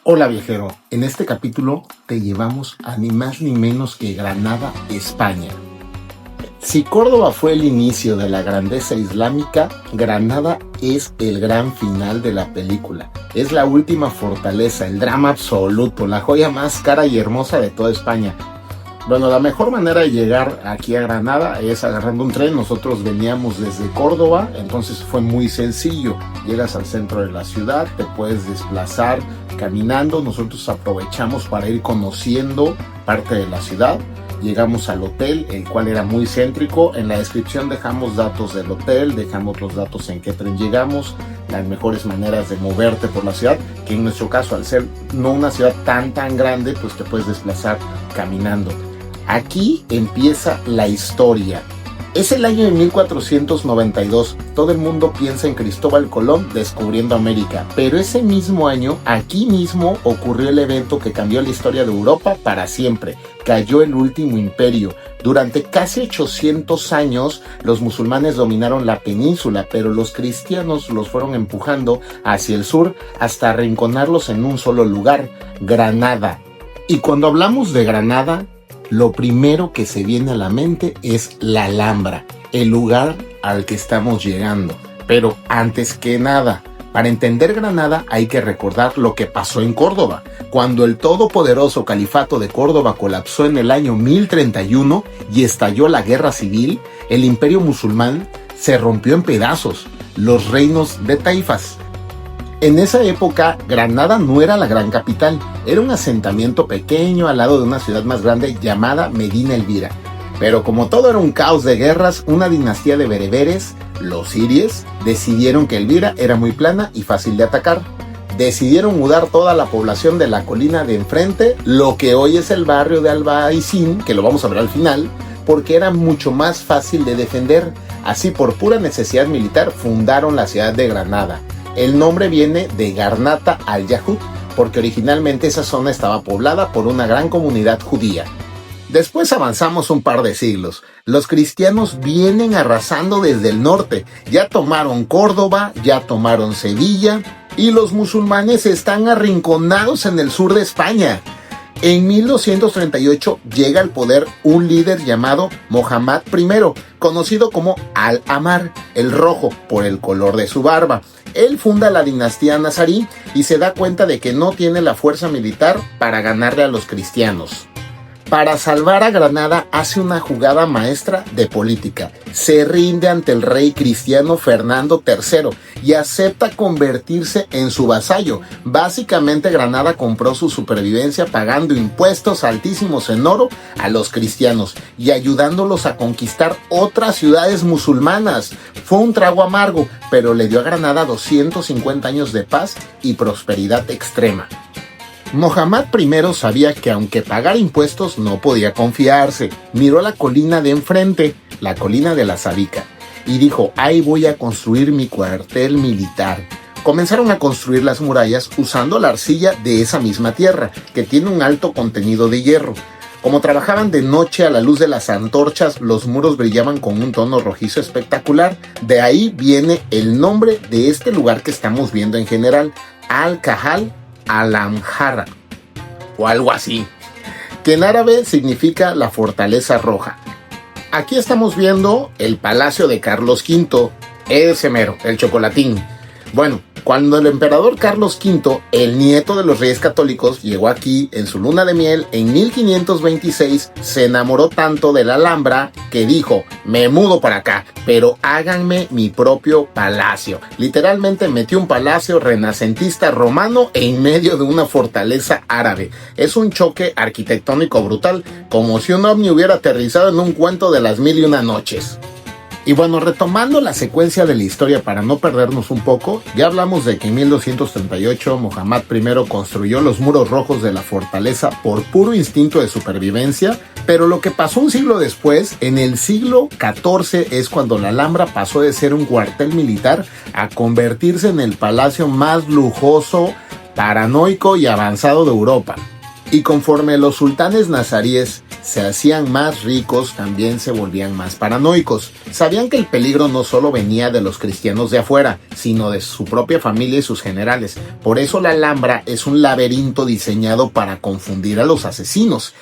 Hola viajero, en este capítulo te llevamos a ni más ni menos que Granada, España. Si Córdoba fue el inicio de la grandeza islámica, Granada es el gran final de la película. Es la última fortaleza, el drama absoluto, la joya más cara y hermosa de toda España. Bueno, la mejor manera de llegar aquí a Granada es agarrando un tren. Nosotros veníamos desde Córdoba, entonces fue muy sencillo. Llegas al centro de la ciudad, te puedes desplazar caminando. Nosotros aprovechamos para ir conociendo parte de la ciudad. Llegamos al hotel, el cual era muy céntrico. En la descripción dejamos datos del hotel, dejamos los datos en qué tren llegamos, las mejores maneras de moverte por la ciudad, que en nuestro caso, al ser no una ciudad tan grande, pues te puedes desplazar caminando. Aquí empieza la historia. Es el año de 1492. Todo el mundo piensa en Cristóbal Colón descubriendo América, pero ese mismo año, aquí mismo, ocurrió el evento que cambió la historia de Europa para siempre. Cayó el último imperio. Durante casi 800 años, los musulmanes dominaron la península, pero los cristianos los fueron empujando hacia el sur hasta arrinconarlos en un solo lugar, Granada. Y cuando hablamos de Granada, lo primero que se viene a la mente es la Alhambra, el lugar al que estamos llegando. Pero antes que nada, para entender Granada hay que recordar lo que pasó en Córdoba. Cuando el todopoderoso califato de Córdoba colapsó en el año 1031 y estalló la guerra civil, el imperio musulmán se rompió en pedazos, los reinos de taifas. En esa época, Granada no era la gran capital, era un asentamiento pequeño al lado de una ciudad más grande llamada Medina Elvira. Pero como todo era un caos de guerras, una dinastía de bereberes, los siríes, decidieron que Elvira era muy plana y fácil de atacar. Decidieron mudar toda la población de la colina de enfrente, lo que hoy es el barrio de Albaicín, que lo vamos a ver al final, porque era mucho más fácil de defender. Así, por pura necesidad militar, fundaron la ciudad de Granada. El nombre viene de Garnata al-Yahud, porque originalmente esa zona estaba poblada por una gran comunidad judía. Después avanzamos un par de siglos. Los cristianos vienen arrasando desde el norte. Ya tomaron Córdoba, ya tomaron Sevilla, y los musulmanes están arrinconados en el sur de España. En 1238 llega al poder un líder llamado Mohammad I, conocido como Al-Ahmar, el rojo, por el color de su barba. Él funda la dinastía nazarí y se da cuenta de que no tiene la fuerza militar para ganarle a los cristianos. Para salvar a Granada hace una jugada maestra de política. Se rinde ante el rey cristiano Fernando III y acepta convertirse en su vasallo. Básicamente Granada compró su supervivencia pagando impuestos altísimos en oro a los cristianos y ayudándolos a conquistar otras ciudades musulmanas. Fue un trago amargo, pero le dio a Granada 250 años de paz y prosperidad extrema. Mohammad I sabía que aunque pagara impuestos no podía confiarse. Miró la colina de enfrente, la colina de la Sabica, y dijo: ahí voy a construir mi cuartel militar. Comenzaron a construir las murallas usando la arcilla de esa misma tierra, que tiene un alto contenido de hierro. Como trabajaban de noche a la luz de las antorchas, los muros brillaban con un tono rojizo espectacular. De ahí viene el nombre de este lugar que estamos viendo en general, Al-Kahal Al-Amhara, o algo así, que en árabe significa la fortaleza roja. Aquí estamos viendo el palacio de Carlos V, ese mero, el chocolatín. Bueno, cuando el emperador Carlos V, el nieto de los reyes católicos, llegó aquí en su luna de miel en 1526, se enamoró tanto de la Alhambra que dijo: me mudo para acá, pero háganme mi propio palacio. Literalmente metió un palacio renacentista romano en medio de una fortaleza árabe. Es un choque arquitectónico brutal, como si un ovni hubiera aterrizado en un cuento de las 1001 noches. Y bueno, retomando la secuencia de la historia para no perdernos un poco, ya hablamos de que en 1238 Mohammad I construyó los muros rojos de la fortaleza por puro instinto de supervivencia, pero lo que pasó un siglo después, en el siglo XIV, es cuando la Alhambra pasó de ser un cuartel militar a convertirse en el palacio más lujoso, paranoico y avanzado de Europa. Y conforme los sultanes nazaríes se hacían más ricos, también se volvían más paranoicos. Sabían que el peligro no solo venía de los cristianos de afuera, sino de su propia familia y sus generales. Por eso la Alhambra es un laberinto diseñado para confundir a los asesinos.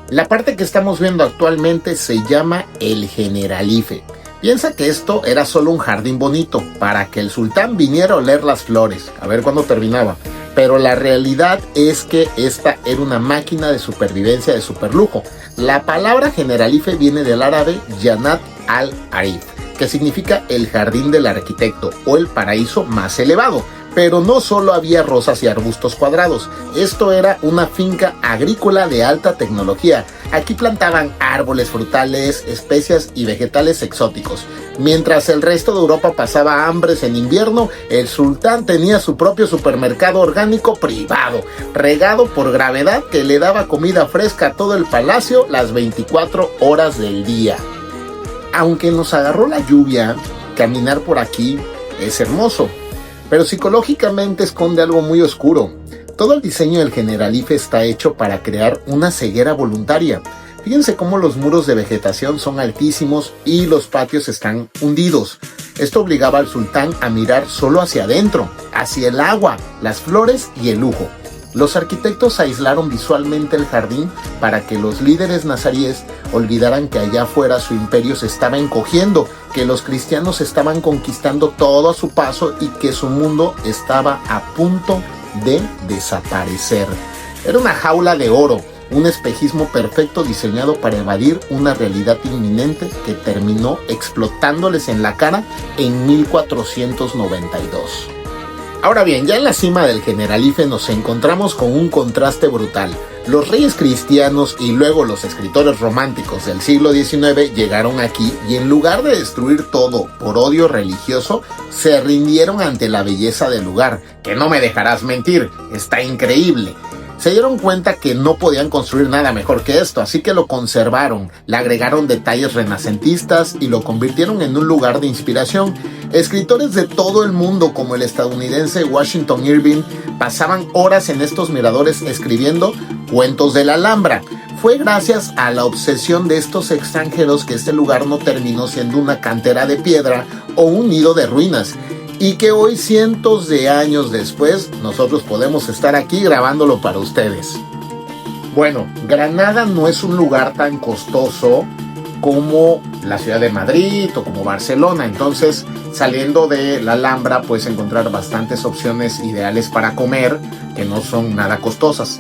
La parte que estamos viendo actualmente se llama el Generalife. Piensa que esto era solo un jardín bonito para que el sultán viniera a oler las flores, a ver cuándo terminaba. Pero la realidad es que esta era una máquina de supervivencia de superlujo. La palabra Generalife viene del árabe Jannat al-Arif, que significa el jardín del arquitecto o el paraíso más elevado. Pero no solo había rosas y arbustos cuadrados, esto era una finca agrícola de alta tecnología. Aquí plantaban árboles frutales, especias y vegetales exóticos. Mientras el resto de Europa pasaba hambres en invierno, el sultán tenía su propio supermercado orgánico privado, regado por gravedad que le daba comida fresca a todo el palacio las 24 horas del día. Aunque nos agarró la lluvia, caminar por aquí es hermoso. Pero psicológicamente esconde algo muy oscuro. Todo el diseño del Generalife está hecho para crear una ceguera voluntaria. Fíjense cómo los muros de vegetación son altísimos y los patios están hundidos. Esto obligaba al sultán a mirar solo hacia adentro, hacia el agua, las flores y el lujo. Los arquitectos aislaron visualmente el jardín para que los líderes nazaríes olvidaran que allá afuera su imperio se estaba encogiendo, que los cristianos estaban conquistando todo a su paso y que su mundo estaba a punto de desaparecer. Era una jaula de oro, un espejismo perfecto diseñado para evadir una realidad inminente que terminó explotándoles en la cara en 1492. Ahora bien, ya en la cima del Generalife nos encontramos con un contraste brutal. Los reyes cristianos y luego los escritores románticos del siglo XIX llegaron aquí y en lugar de destruir todo por odio religioso, se rindieron ante la belleza del lugar, que no me dejarás mentir, está increíble. Se dieron cuenta que no podían construir nada mejor que esto, así que lo conservaron, le agregaron detalles renacentistas y lo convirtieron en un lugar de inspiración. Escritores de todo el mundo, como el estadounidense Washington Irving, pasaban horas en estos miradores escribiendo cuentos de la Alhambra. Fue gracias a la obsesión de estos extranjeros que este lugar no terminó siendo una cantera de piedra o un nido de ruinas, y que hoy, cientos de años después, nosotros podemos estar aquí grabándolo para ustedes. Bueno, Granada no es un lugar tan costoso como la ciudad de Madrid o como Barcelona, entonces saliendo de la Alhambra puedes encontrar bastantes opciones ideales para comer que no son nada costosas.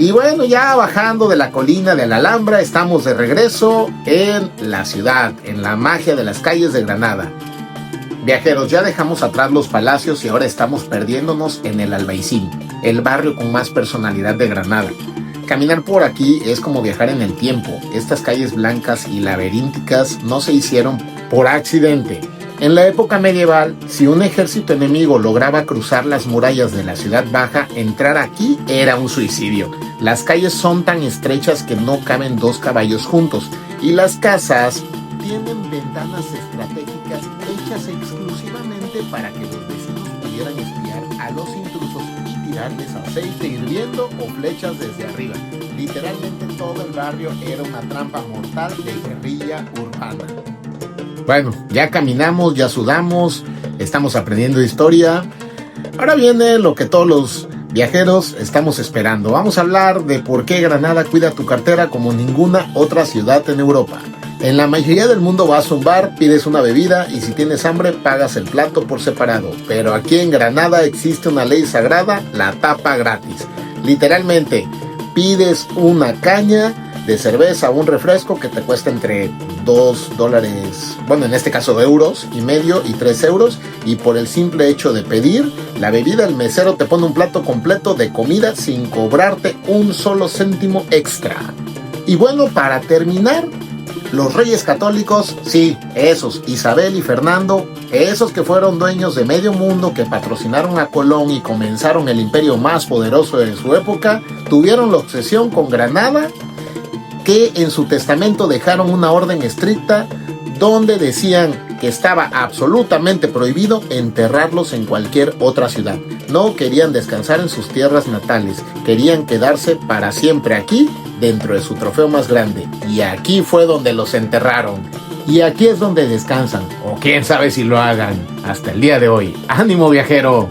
Y bueno, ya bajando de la colina de la Alhambra, estamos de regreso en la ciudad, en la magia de las calles de Granada. Viajeros, ya dejamos atrás los palacios y ahora estamos perdiéndonos en el Albaicín, el barrio con más personalidad de Granada. Caminar por aquí es como viajar en el tiempo. Estas calles blancas y laberínticas no se hicieron por accidente. En la época medieval, si un ejército enemigo lograba cruzar las murallas de la ciudad baja, entrar aquí era un suicidio. Las calles son tan estrechas que no caben dos caballos juntos y las casas tienen ventanas estratégicas hechas exclusivamente para que los vecinos pudieran espiar a los intrusos y tirarles aceite hirviendo o flechas desde arriba. Literalmente todo el barrio era una trampa mortal de guerrilla urbana. Bueno, ya caminamos, ya sudamos, estamos aprendiendo historia. Ahora viene lo que todos los viajeros estamos esperando. Vamos a hablar de por qué Granada cuida tu cartera como ninguna otra ciudad en Europa. En la mayoría del mundo vas a un bar, pides una bebida y si tienes hambre pagas el plato por separado. Pero aquí en Granada existe una ley sagrada, la tapa gratis. Literalmente, pides una caña de cerveza o un refresco que te cuesta entre $2, bueno, en este caso €1.50 y €3, y por el simple hecho de pedir la bebida, el mesero te pone un plato completo de comida sin cobrarte un solo céntimo extra. Y bueno, para terminar, los reyes católicos, sí, esos, Isabel y Fernando, esos que fueron dueños de medio mundo, que patrocinaron a Colón y comenzaron el imperio más poderoso de su época, tuvieron la obsesión con Granada, que en su testamento dejaron una orden estricta donde decían que estaba absolutamente prohibido enterrarlos en cualquier otra ciudad. No querían descansar en sus tierras natales, querían quedarse para siempre aquí, dentro de su trofeo más grande, y aquí fue donde los enterraron. Y aquí es donde descansan, o quién sabe si lo hagan, hasta el día de hoy. ¡Ánimo, viajero!